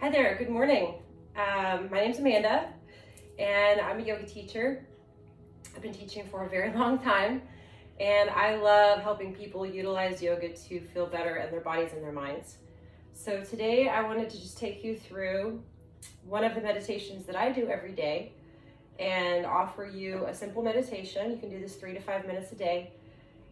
Hi there, good morning. My name's Amanda, and I'm a yoga teacher. I've been teaching for a very long time, and I love helping people utilize yoga to feel better in their bodies and their minds. So today I wanted to just take you through one of the meditations that I do every day and offer you a simple meditation. You can do this 3 to 5 minutes a day.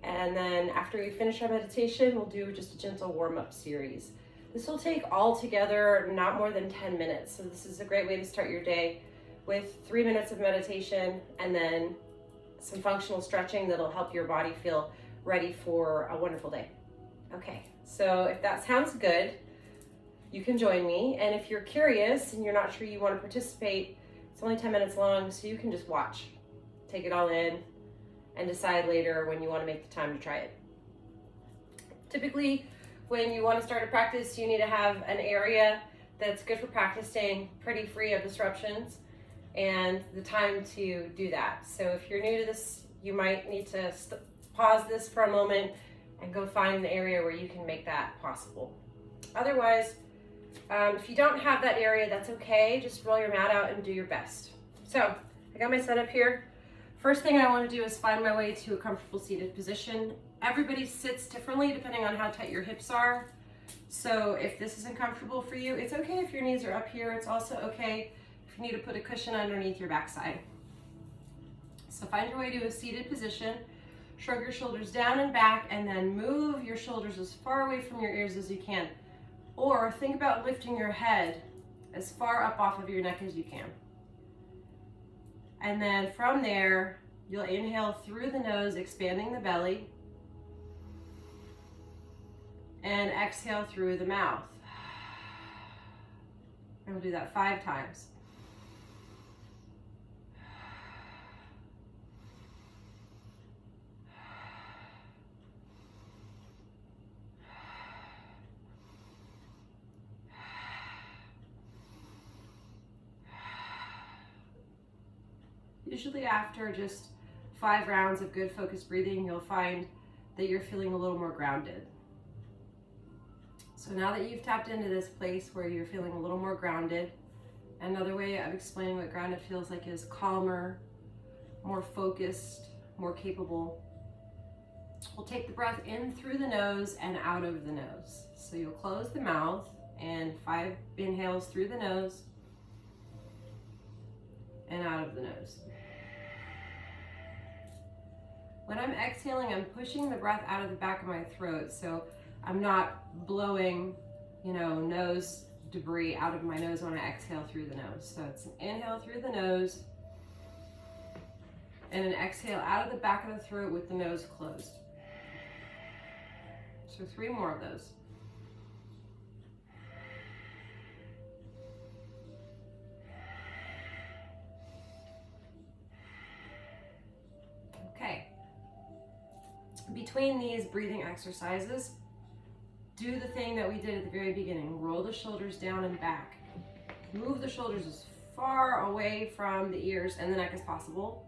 And then after we finish our meditation, we'll do just a gentle warm-up series. This will take all together not more than 10 minutes. So this is a great way to start your day with 3 minutes of meditation and then some functional stretching that'll help your body feel ready for a wonderful day. Okay, so if that sounds good, you can join me. And if you're curious and you're not sure you want to participate, it's only 10 minutes long, so you can just watch, take it all in, and decide later when you want to make the time to try it. Typically, when you want to start a practice, you need to have an area that's good for practicing, pretty free of disruptions, and the time to do that. So if you're new to this, you might need to pause this for a moment and go find an area where you can make that possible. Otherwise, if you don't have that area, that's okay. Just roll your mat out and do your best. So I got my setup here. First thing I want to do is find my way to a comfortable seated position. Everybody sits differently depending on how tight your hips are. So if this isn't comfortable for you, it's okay if your knees are up here. It's also okay if you need to put a cushion underneath your backside. So find your way to a seated position. Shrug your shoulders down and back, and then move your shoulders as far away from your ears as you can. Or think about lifting your head as far up off of your neck as you can. And then from there, you'll inhale through the nose, expanding the belly. And exhale through the mouth. And we'll do that 5 times. Usually after just 5 rounds of good focused breathing, you'll find that you're feeling a little more grounded. So now that you've tapped into this place where you're feeling a little more grounded, another way of explaining what grounded feels like is calmer, more focused, more capable. We'll take the breath in through the nose and out of the nose. So you'll close the mouth and 5 inhales through the nose and out of the nose. When I'm exhaling, I'm pushing the breath out of the back of my throat, so I'm not blowing, nose debris out of my nose when I exhale through the nose. So it's an inhale through the nose and an exhale out of the back of the throat with the nose closed. So 3 more of those. Okay. Between these breathing exercises, do the thing that we did at the very beginning. Roll the shoulders down and back. Move the shoulders as far away from the ears and the neck as possible.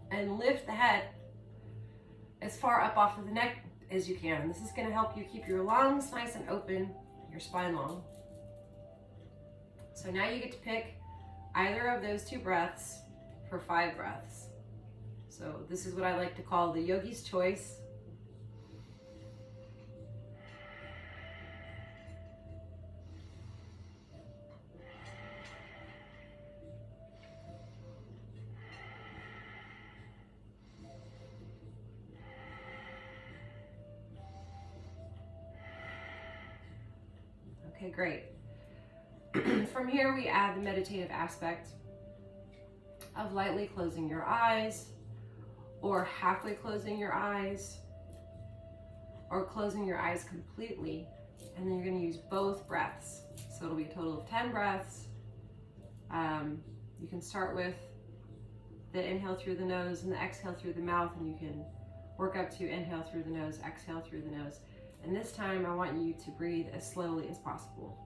And lift the head as far up off of the neck as you can. This is going to help you keep your lungs nice and open, your spine long. So now you get to pick either of those 2 breaths for 5 breaths. So this is what I like to call the yogi's choice. Okay, great. From here, we add the meditative aspect of lightly closing your eyes, or halfway closing your eyes, or closing your eyes completely. And then you're going to use both breaths. So it'll be a total of 10 breaths. You can start with the inhale through the nose and the exhale through the mouth, and you can work up to inhale through the nose, exhale through the nose. And this time I want you to breathe as slowly as possible.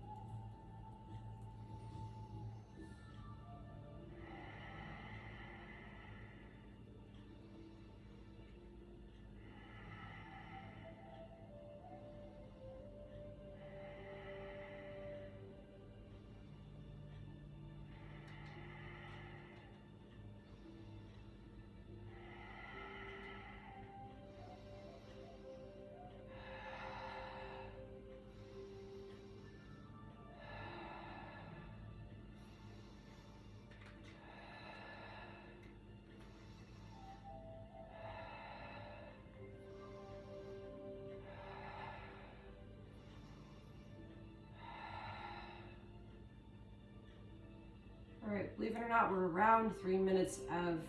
Believe it or not, we're around 3 minutes of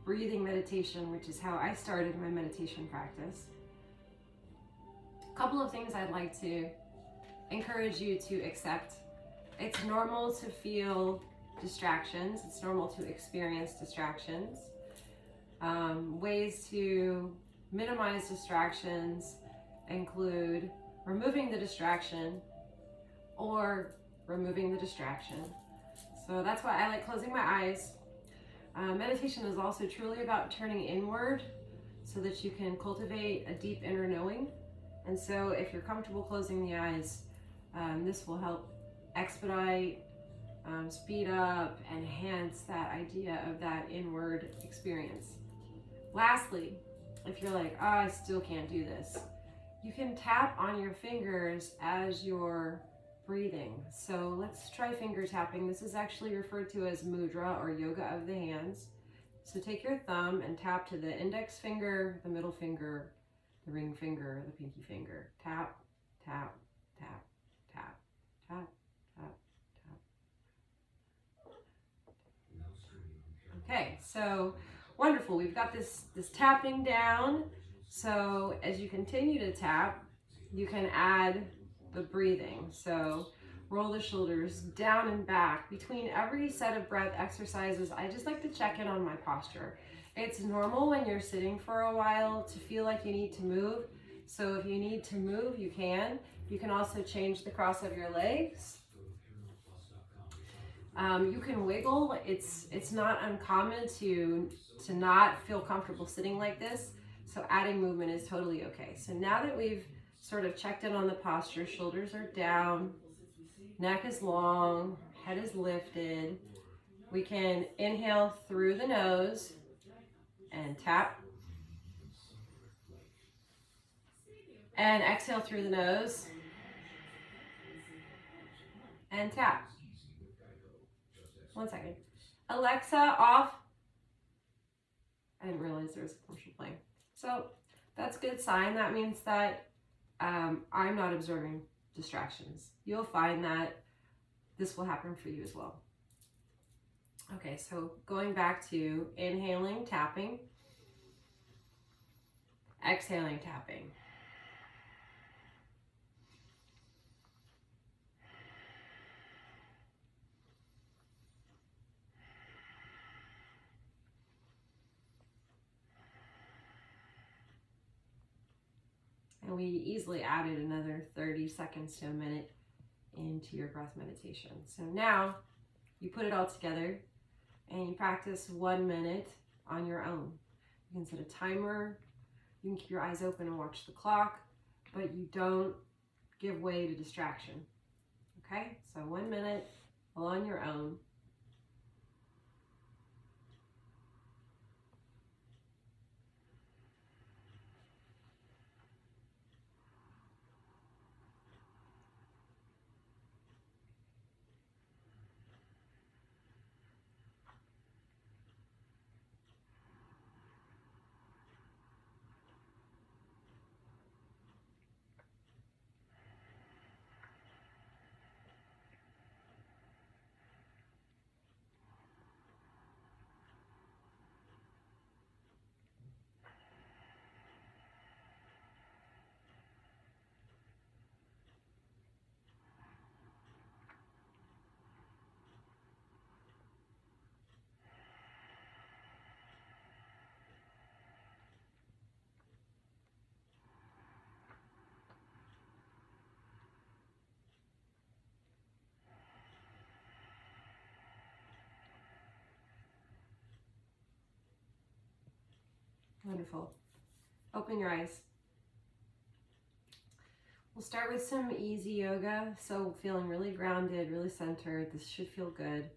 breathing meditation, which is how I started my meditation practice. A couple of things I'd like to encourage you to accept. It's normal to feel distractions. It's normal to experience distractions. Ways to minimize distractions include removing the distraction or removing the distraction. So that's why I like closing my eyes. Meditation is also truly about turning inward so that you can cultivate a deep inner knowing. And so if you're comfortable closing the eyes, this will help expedite, speed up, enhance that idea of that inward experience. Lastly, if you're like, oh, I still can't do this, you can tap on your fingers as you're breathing. So let's try finger tapping. This is actually referred to as mudra or yoga of the hands. So take your thumb and tap to the index finger, the middle finger, the ring finger, the pinky finger. Tap, tap, tap, tap, tap, tap, tap. Okay, so wonderful. We've got this tapping down. So as you continue to tap, you can add the breathing. So roll the shoulders down and back. Between every set of breath exercises, I just like to check in on my posture. It's normal when you're sitting for a while to feel like you need to move. So if you need to move, you can. You can also change the cross of your legs. You can wiggle. It's not uncommon to not feel comfortable sitting like this. So adding movement is totally okay. So now that we've sort of checked in on the posture, shoulders are down, neck is long, head is lifted. We can inhale through the nose and tap. And exhale through the nose and tap. 1 second. Alexa, off. I didn't realize there was a commercial playing. So that's a good sign. That means that I'm not observing distractions. You'll find that this will happen for you as well. Okay, so going back to inhaling, tapping, exhaling, tapping. And we easily added another 30 seconds to a minute into your breath meditation. So now you put it all together and you practice 1 minute on your own. You can set a timer, you can keep your eyes open and watch the clock, but you don't give way to distraction. Okay, so 1 minute all on your own. Wonderful. Open your eyes. We'll start with some easy yoga. So feeling really grounded, really centered. This should feel good.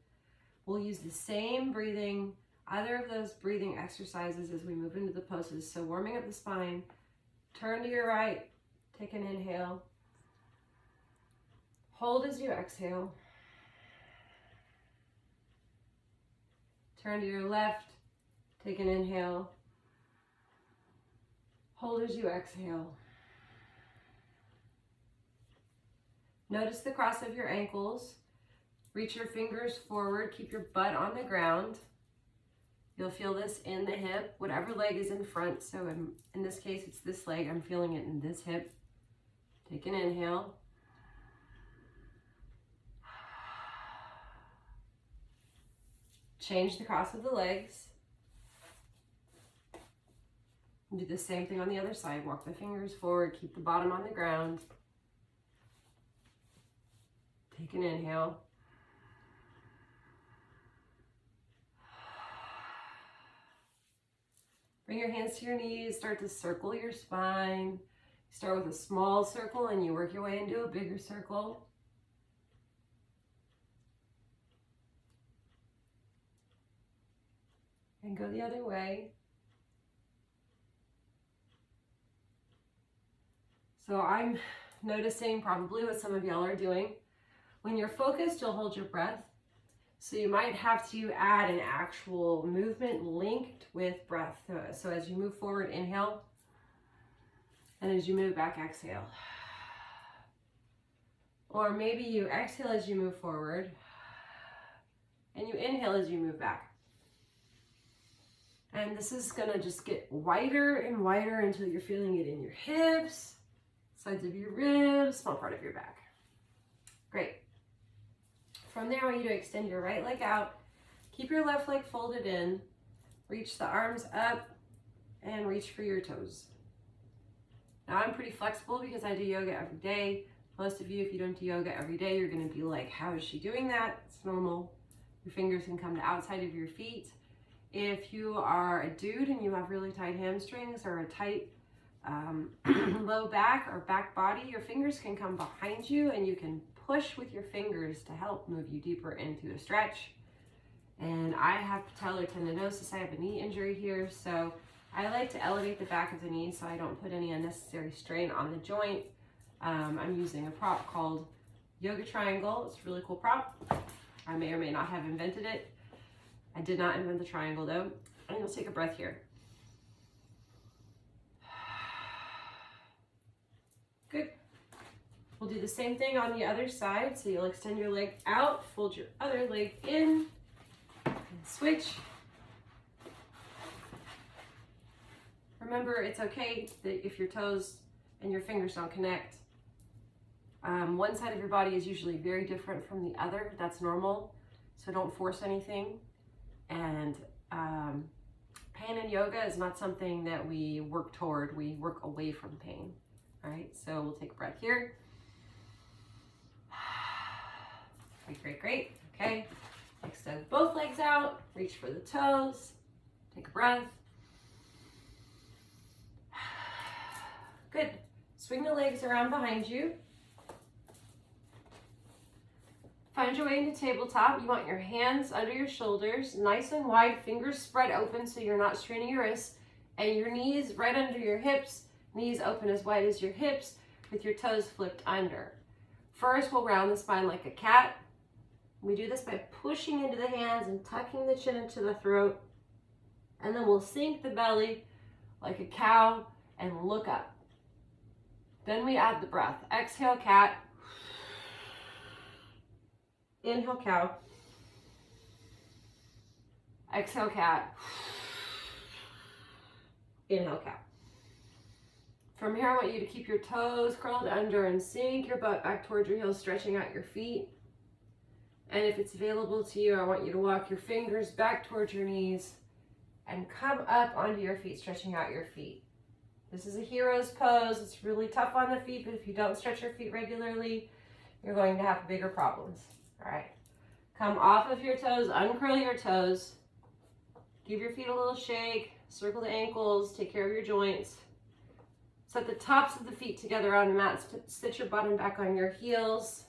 We'll use the same breathing, either of those breathing exercises as we move into the poses. So warming up the spine, turn to your right, take an inhale. Hold as you exhale. Turn to your left, take an inhale. Hold as you exhale. Notice the cross of your ankles. Reach your fingers forward, keep your butt on the ground. You'll feel this in the hip, whatever leg is in front. So in this case, it's this leg. I'm feeling it in this hip. Take an inhale. Change the cross of the legs. Do the same thing on the other side. Walk the fingers forward, keep the bottom on the ground. Take an inhale. Bring your hands to your knees, start to circle your spine. Start with a small circle and you work your way into a bigger circle. And go the other way. So I'm noticing probably what some of y'all are doing. When you're focused, you'll hold your breath. So you might have to add an actual movement linked with breath. So as you move forward, inhale. And as you move back, exhale. Or maybe you exhale as you move forward. And you inhale as you move back. And this is gonna just get wider and wider until you're feeling it in your hips, sides of your ribs, small part of your back. Great. From there, I want you to extend your right leg out. Keep your left leg folded in. Reach the arms up and reach for your toes. Now I'm pretty flexible because I do yoga every day. Most of you, if you don't do yoga every day, you're gonna be like, how is she doing that? It's normal. Your fingers can come to outside of your feet. If you are a dude and you have really tight hamstrings or a tight low back or back body, your fingers can come behind you and you can push with your fingers to help move you deeper into a stretch. And I have patellar tendinosis. I have a knee injury here, so I like to elevate the back of the knee so I don't put any unnecessary strain on the joint. I'm using a prop called Yoga Triangle. It's a really cool prop. I may or may not have invented it. I did not invent the triangle though. And you'll take a breath here. Good. We'll do the same thing on the other side. So you'll extend your leg out, fold your other leg in, and switch. Remember, it's okay that if your toes and your fingers don't connect. One side of your body is usually very different from the other. That's normal. So don't force anything. And pain in yoga is not something that we work toward. We work away from pain. All right, so we'll take a breath here. Great, great, great. Okay, extend both legs out, reach for the toes, take a breath. Good. Swing the legs around behind you. Find your way into tabletop. You want your hands under your shoulders, nice and wide, fingers spread open so you're not straining your wrists, and your knees right under your hips, knees open as wide as your hips with your toes flipped under. First, we'll round the spine like a cat. We do this by pushing into the hands and tucking the chin into the throat, and then we'll sink the belly like a cow and look up. Then we add the breath. Exhale, cat. Inhale, cow. Exhale, cat. Inhale, cow. From here, I want you to keep your toes curled under and sink your butt back towards your heels, stretching out your feet. And if it's available to you, I want you to walk your fingers back towards your knees and come up onto your feet, stretching out your feet. This is a hero's pose. It's really tough on the feet, but if you don't stretch your feet regularly, you're going to have bigger problems. All right, come off of your toes, uncurl your toes, give your feet a little shake, circle the ankles, take care of your joints. Set the tops of the feet together on the mat, sit your bottom back on your heels,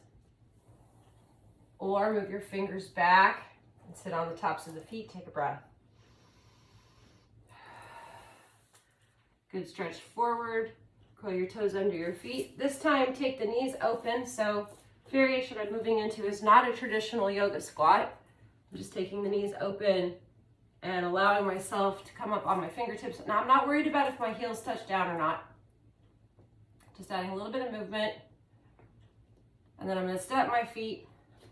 or move your fingers back and sit on the tops of the feet, take a breath. Good stretch forward, curl your toes under your feet. This time, take the knees open, so variation I'm moving into is not a traditional yoga squat. I'm just taking the knees open and allowing myself to come up on my fingertips. Now I'm not worried about if my heels touch down or not. Just adding a little bit of movement. And then I'm gonna step my feet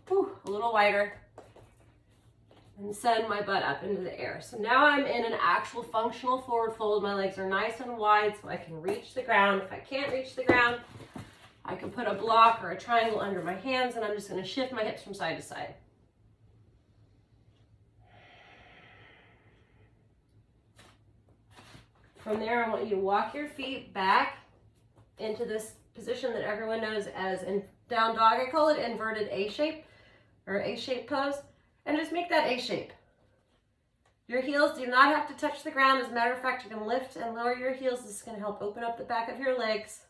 Whew, a little wider. And send my butt up into the air. So now I'm in an actual functional forward fold. My legs are nice and wide so I can reach the ground. If I can't reach the ground, I can put a block or a triangle under my hands, and I'm just going to shift my hips from side to side. From there, I want you to walk your feet back into this position that everyone knows as in down dog. I call it inverted A shape or A shape pose. And just make that A shape. Your heels do not have to touch the ground. As a matter of fact, you can lift and lower your heels. This is going to help open up the back of your legs.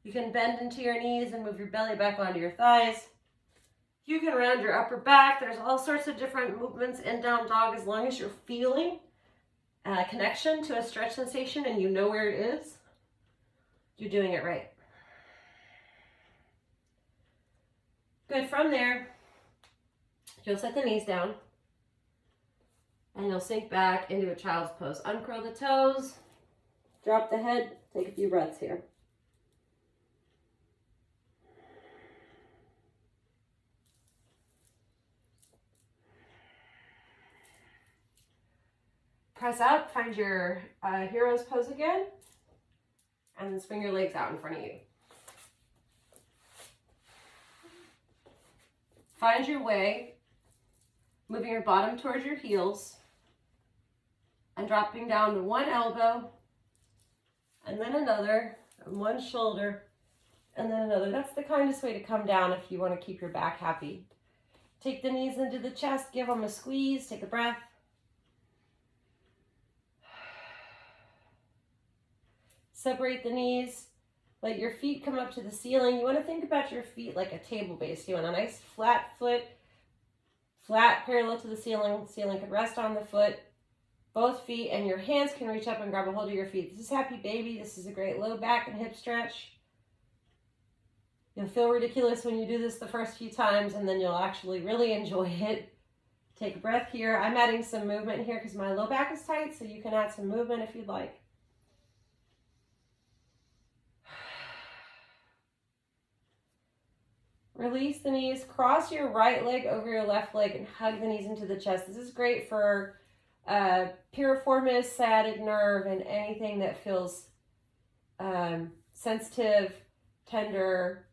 You can bend into your knees and move your belly back onto your thighs. You can round your upper back. There's all sorts of different movements in down dog as long as you're feeling a connection to a stretch sensation and you know where it is. You're doing it right. Good. From there, you'll set the knees down and you'll sink back into a child's pose. Uncurl the toes, drop the head, take a few breaths here. Press out, find your hero's pose again, and then swing your legs out in front of you. Find your way, moving your bottom towards your heels and dropping down to one elbow and then another, and one shoulder and then another. That's the kindest way to come down if you want to keep your back happy. Take the knees into the chest, give them a squeeze, take a breath. Separate the knees. Let your feet come up to the ceiling. You want to think about your feet like a table base. You want a nice flat foot, flat parallel to the ceiling. The ceiling could rest on the foot. Both feet and your hands can reach up and grab a hold of your feet. This is happy baby. This is a great low back and hip stretch. You'll feel ridiculous when you do this the first few times, and then you'll actually really enjoy it. Take a breath here. I'm adding some movement here because my low back is tight, so you can add some movement if you'd like. Release the knees, cross your right leg over your left leg and hug the knees into the chest. This is great for piriformis, sciatic nerve, and anything that feels sensitive, tender,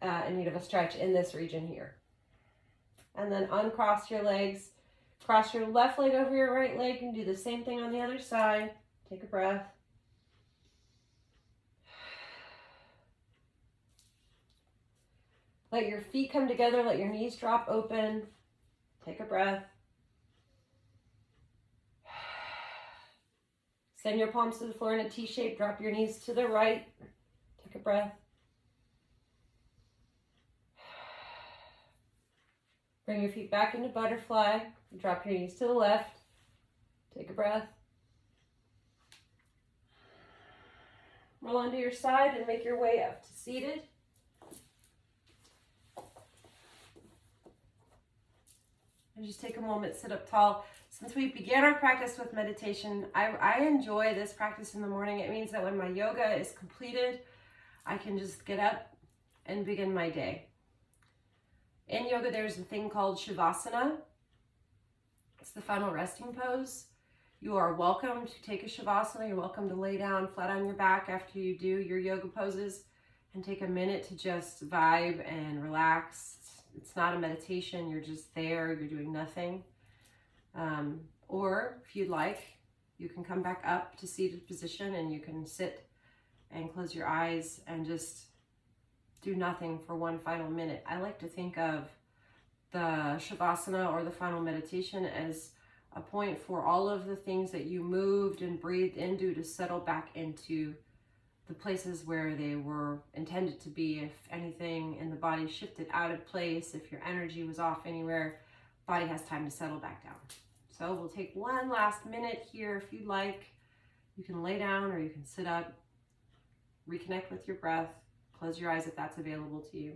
in need of a stretch in this region here. And then uncross your legs, cross your left leg over your right leg and do the same thing on the other side. Take a breath. Let your feet come together, let your knees drop open. Take a breath. Send your palms to the floor in a T shape, drop your knees to the right. Take a breath. Bring your feet back into butterfly. Drop your knees to the left. Take a breath. Roll onto your side and make your way up to seated. And just take a moment, sit up tall. Since we began our practice with meditation, I enjoy this practice in the morning. It means that when my yoga is completed, I can just get up and begin my day. In yoga, there's a thing called Savasana. It's the final resting pose. You are welcome to take a Savasana. You're welcome to lay down flat on your back after you do your yoga poses and take a minute to just vibe and relax. It's not a meditation. You're just there. You're doing nothing. Or if you'd like, you can come back up to seated position and you can sit and close your eyes and just do nothing for one final minute. I like to think of the Shavasana or the final meditation as a point for all of the things that you moved and breathed into to settle back into the places where they were intended to be. If anything in the body shifted out of place, if your energy was off anywhere, body has time to settle back down. So we'll take one last minute here if you'd like. You can lay down or you can sit up, reconnect with your breath, close your eyes if that's available to you.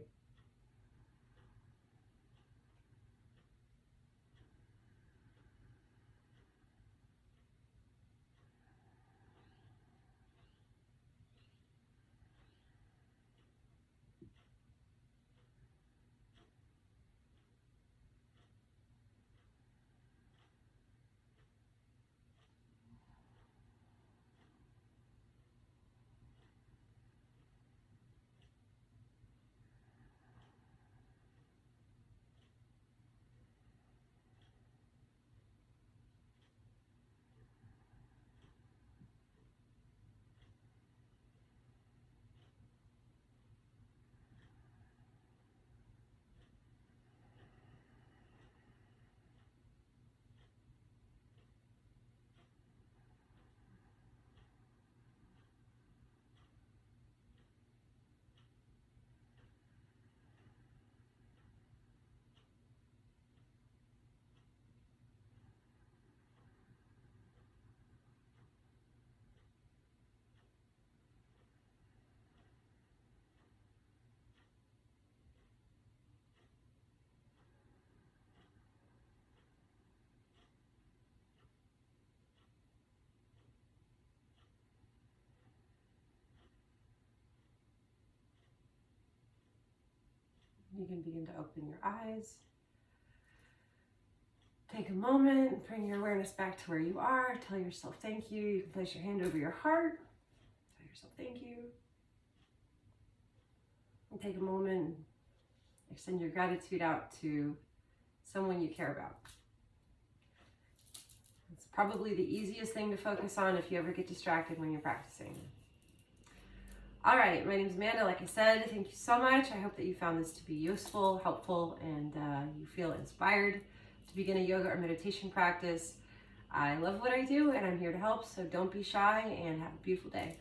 You can begin to open your eyes. Take a moment, bring your awareness back to where you are. Tell yourself thank you. You can place your hand over your heart. Tell yourself thank you. And take a moment, extend your gratitude out to someone you care about. It's probably the easiest thing to focus on if you ever get distracted when you're practicing. All right, my name is Amanda. Like I said, thank you so much. I hope that you found this to be useful, helpful, and you feel inspired to begin a yoga or meditation practice. I love what I do and I'm here to help, so don't be shy and have a beautiful day.